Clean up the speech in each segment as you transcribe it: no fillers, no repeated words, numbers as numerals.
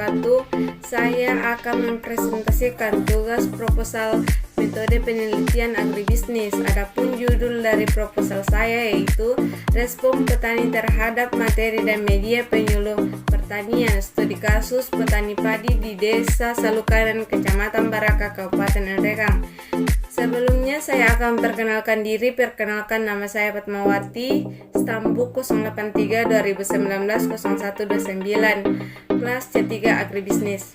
wabarakatuh. Saya akan mempresentasikan tugas proposal metode penelitian agribisnis. Adapun judul dari proposal saya yaitu Respon Petani Terhadap Materi dan Media Penyuluh Pertanian, studi kasus petani padi di Desa Salukanan, Kecamatan Baraka, Kabupaten Nrekang. Sebelumnya saya akan perkenalkan diri. Perkenalkan, nama saya Fatmawati, stambuk 083 2019 0129, kelas C3 Agribisnis.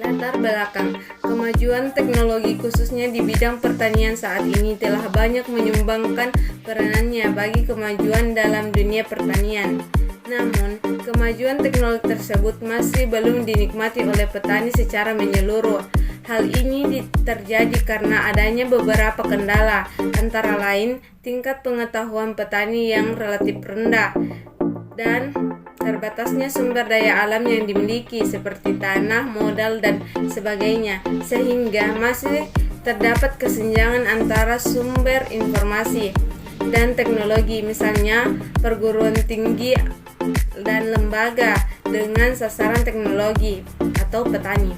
Latar belakang, kemajuan teknologi khususnya di bidang pertanian saat ini telah banyak menyumbangkan peranannya bagi kemajuan dalam dunia pertanian. Namun, kemajuan teknologi tersebut masih belum dinikmati oleh petani secara menyeluruh. Hal ini terjadi karena adanya beberapa kendala, antara lain tingkat pengetahuan petani yang relatif rendah dan terbatasnya sumber daya alam yang dimiliki seperti tanah, modal, dan sebagainya, sehingga masih terdapat kesenjangan antara sumber informasi dan teknologi, misalnya perguruan tinggi dan lembaga dengan sasaran teknologi atau petani.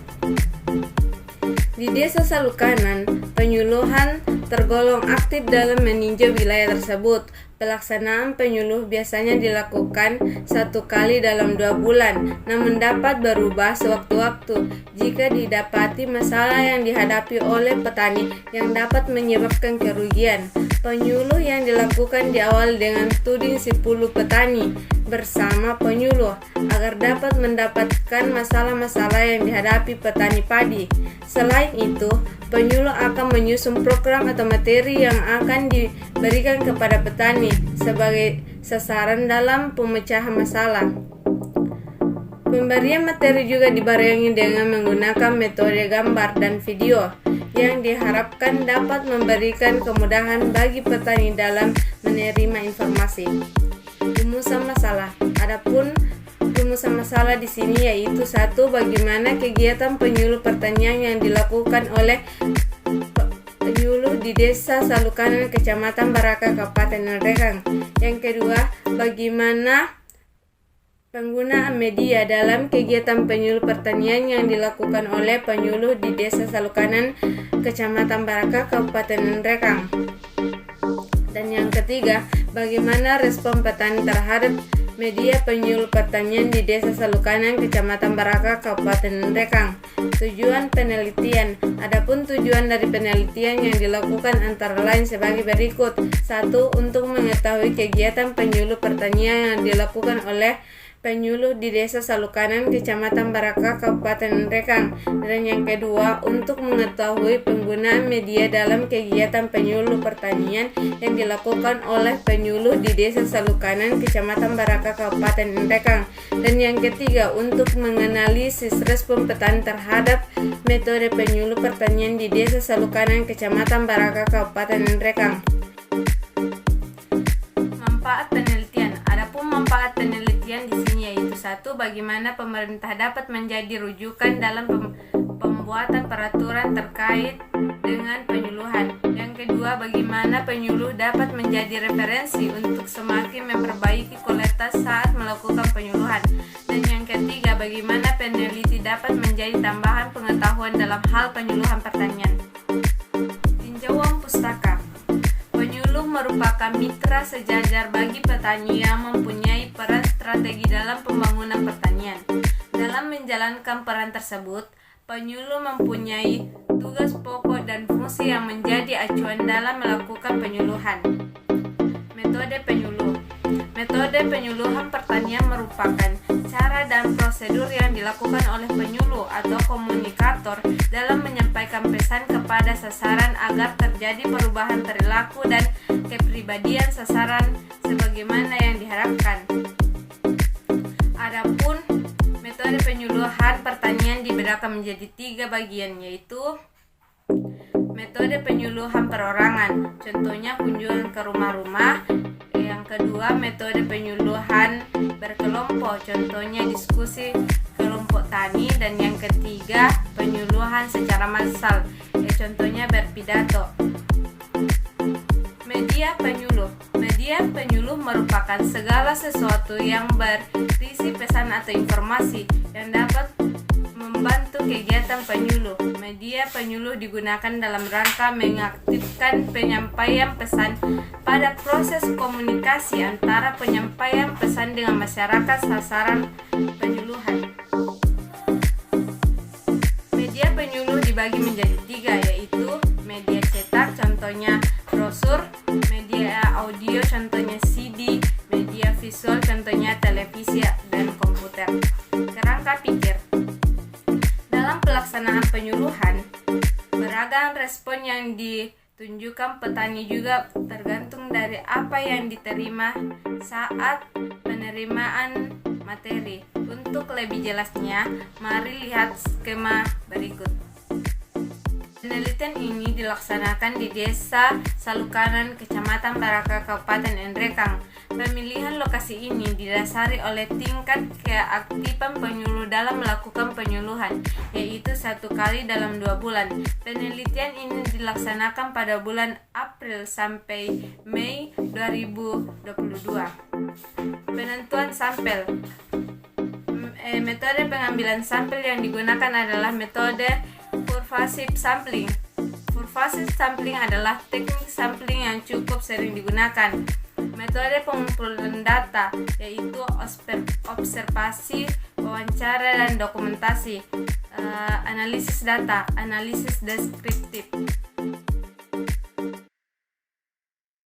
Di Desa Salukanan, penyuluhan tergolong aktif dalam meninjau wilayah tersebut. Pelaksanaan penyuluh biasanya dilakukan 1 kali dalam 2 bulan, namun dapat berubah sewaktu-waktu jika didapati masalah yang dihadapi oleh petani yang dapat menyebabkan kerugian. Penyuluh yang dilakukan diawali dengan tuding 10 petani bersama penyuluh agar dapat mendapatkan masalah-masalah yang dihadapi petani padi. Selain itu, penyuluh akan menyusun program atau materi yang akan diberikan kepada petani sebagai sasaran dalam pemecahan masalah. Pemberian materi juga dibarengi dengan menggunakan metode gambar dan video yang diharapkan dapat memberikan kemudahan bagi petani dalam menerima informasi. Rumusan masalah. Adapun rumusan masalah di sini yaitu 1. Bagaimana kegiatan penyuluh pertanian yang dilakukan oleh penyuluh di Desa Salukanan, Kecamatan Baraka, Kabupaten Nrekang. Yang kedua, bagaimana penggunaan media dalam kegiatan penyuluh pertanian yang dilakukan oleh penyuluh di Desa Salukanan, Kecamatan Baraka, Kabupaten Nrekang. Dan yang ketiga, bagaimana respon petani terhadap media penyuluh pertanian di Desa Salukanan, Kecamatan Baraka, Kabupaten Nrekang. Tujuan penelitian. Adapun tujuan dari penelitian yang dilakukan antara lain sebagai berikut. 1. Untuk mengetahui kegiatan penyuluh pertanian yang dilakukan oleh penyuluh di Desa Salukanan, Kecamatan Baraka, Kabupaten Nrekang. Dan yang kedua, untuk mengetahui penggunaan media dalam kegiatan penyuluh pertanian yang dilakukan oleh penyuluh di Desa Salukanan, Kecamatan Baraka, Kabupaten Nrekang. Dan yang ketiga, untuk menganalisis respon petani terhadap metode penyuluh pertanian di Desa Salukanan, Kecamatan Baraka, Kabupaten Nrekang. Manfaat penelitian. Adapun manfaat penelitian di sini yaitu 1. Bagaimana pemerintah dapat menjadi rujukan dalam pembuatan peraturan terkait dengan penyuluhan. Yang kedua, bagaimana penyuluh dapat menjadi referensi untuk semakin memperbaiki kualitas saat melakukan penyuluhan. Dan yang ketiga, bagaimana peneliti dapat menjadi tambahan pengetahuan dalam hal penyuluhan pertanian. Tinjauan pustaka. Penyuluh merupakan mitra sejajar bagi petani yang mempunyai peran strategi dalam pembangunan pertanian. Dalam menjalankan peran tersebut, penyuluh mempunyai tugas pokok dan fungsi yang menjadi acuan dalam melakukan penyuluhan. Metode penyuluh. Metode penyuluhan pertanian merupakan cara dan prosedur yang dilakukan oleh penyuluh atau komunikator dalam menyampaikan pesan kepada sasaran agar terjadi perubahan perilaku dan kepribadian sasaran sebagaimana yang diharapkan. Adapun metode penyuluhan pertanian dibedakan menjadi 3 bagian, yaitu metode penyuluhan perorangan, contohnya kunjungan ke rumah-rumah. Yang kedua, metode penyuluhan berkelompok, contohnya diskusi kelompok tani. Dan yang ketiga, penyuluhan secara massal, contohnya berpidato. Media penyuluh. Media penyuluh merupakan segala sesuatu yang berisi pesan atau informasi yang dapat membantu kegiatan penyuluh. Media penyuluh digunakan dalam rangka mengaktifkan penyampaian pesan pada proses komunikasi antara penyampaian pesan dengan masyarakat sasaran penyuluhan. Media penyuluh dibagi menjadi 3, yaitu media cetak, contohnya brosur, media audio, contohnya CD, media visual, contohnya televisi dan komputer. Kerangka pikir. Dalam pelaksanaan penyuluhan, beragam respon yang ditunjukkan petani juga tergantung dari apa yang diterima saat penerimaan materi. Untuk lebih jelasnya, mari lihat skema berikut. Penelitian ini dilaksanakan di Desa Salukanan, Kecamatan Baraka, Kabupaten Nrekang. Pemilihan lokasi ini didasari oleh tingkat keaktifan penyuluh dalam melakukan penyuluhan, yaitu 1 kali dalam 2 bulan. Penelitian ini dilaksanakan pada bulan April sampai Mei 2022. Penentuan sampel. Metode pengambilan sampel yang digunakan adalah metode pervasive sampling. Pervasive sampling adalah teknik sampling yang cukup sering digunakan. Metode pengumpulan data yaitu observasi, wawancara, dan dokumentasi. Analisis data, analisis deskriptif.